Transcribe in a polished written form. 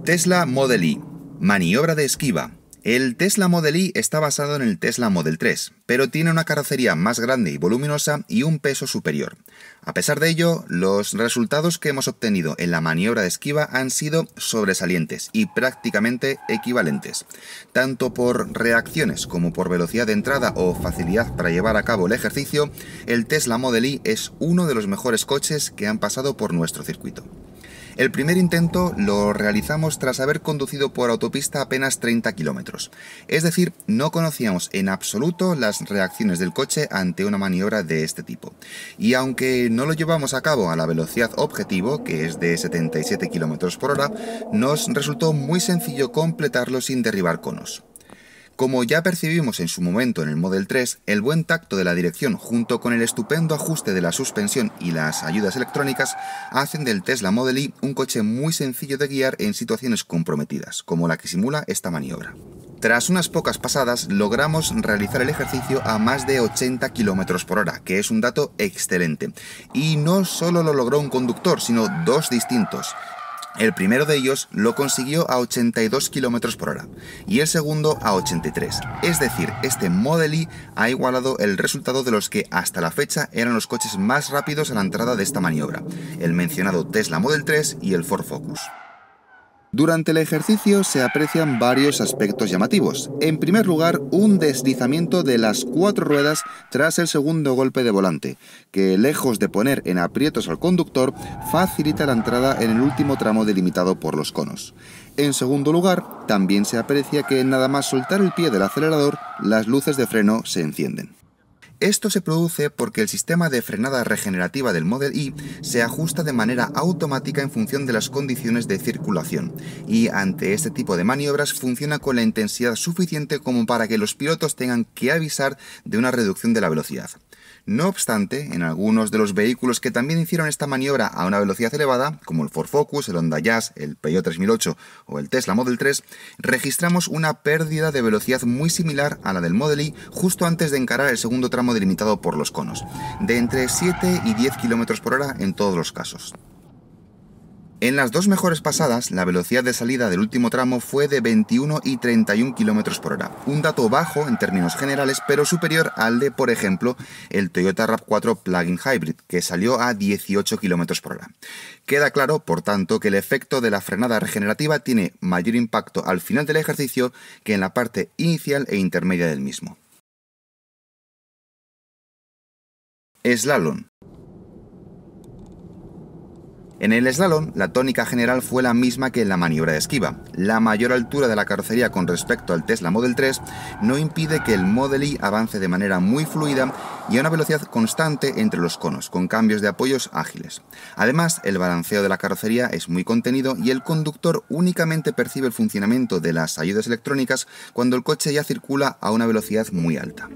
Tesla Model Y. Maniobra de esquiva. El Tesla Model Y está basado en el Tesla Model 3, pero tiene una carrocería más grande y voluminosa y un peso superior. A pesar de ello, los resultados que hemos obtenido en la maniobra de esquiva han sido sobresalientes y prácticamente equivalentes. Tanto por reacciones como por velocidad de entrada o facilidad para llevar a cabo el ejercicio, el Tesla Model Y es uno de los mejores coches que han pasado por nuestro circuito. El primer intento lo realizamos tras haber conducido por autopista apenas 30 kilómetros. Es decir, no conocíamos en absoluto las reacciones del coche ante una maniobra de este tipo. Y aunque no lo llevamos a cabo a la velocidad objetivo, que es de 77 kilómetros por hora, nos resultó muy sencillo completarlo sin derribar conos. Como ya percibimos en su momento en el Model 3, el buen tacto de la dirección junto con el estupendo ajuste de la suspensión y las ayudas electrónicas hacen del Tesla Model Y un coche muy sencillo de guiar en situaciones comprometidas, como la que simula esta maniobra. Tras unas pocas pasadas, logramos realizar el ejercicio a más de 80 km por hora, que es un dato excelente. Y no solo lo logró un conductor, sino dos distintos. El primero de ellos lo consiguió a 82 km por hora y el segundo a 83. Es decir, este Model Y ha igualado el resultado de los que hasta la fecha eran los coches más rápidos a la entrada de esta maniobra, el mencionado Tesla Model 3 y el Ford Focus. Durante el ejercicio se aprecian varios aspectos llamativos. En primer lugar, un deslizamiento de las cuatro ruedas tras el segundo golpe de volante, que lejos de poner en aprietos al conductor, facilita la entrada en el último tramo delimitado por los conos. En segundo lugar, también se aprecia que nada más soltar el pie del acelerador, las luces de freno se encienden. Esto se produce porque el sistema de frenada regenerativa del Model Y se ajusta de manera automática en función de las condiciones de circulación y ante este tipo de maniobras funciona con la intensidad suficiente como para que los pilotos tengan que avisar de una reducción de la velocidad. No obstante, en algunos de los vehículos que también hicieron esta maniobra a una velocidad elevada, como el Ford Focus, el Honda Jazz, el Peugeot 3008 o el Tesla Model 3, registramos una pérdida de velocidad muy similar a la del Model Y justo antes de encarar el segundo tramo delimitado por los conos, de entre 7 y 10 km por hora en todos los casos. En las dos mejores pasadas, la velocidad de salida del último tramo fue de 21 y 31 km por hora, un dato bajo en términos generales, pero superior al de, por ejemplo, el Toyota RAV4 Plug-in Hybrid, que salió a 18 km por hora. Queda claro, por tanto, que el efecto de la frenada regenerativa tiene mayor impacto al final del ejercicio que en la parte inicial e intermedia del mismo. Slalom. En el slalom, la tónica general fue la misma que en la maniobra de esquiva. La mayor altura de la carrocería con respecto al Tesla Model 3 no impide que el Model Y avance de manera muy fluida y a una velocidad constante entre los conos, con cambios de apoyos ágiles. Además, el balanceo de la carrocería es muy contenido y el conductor únicamente percibe el funcionamiento de las ayudas electrónicas cuando el coche ya circula a una velocidad muy alta.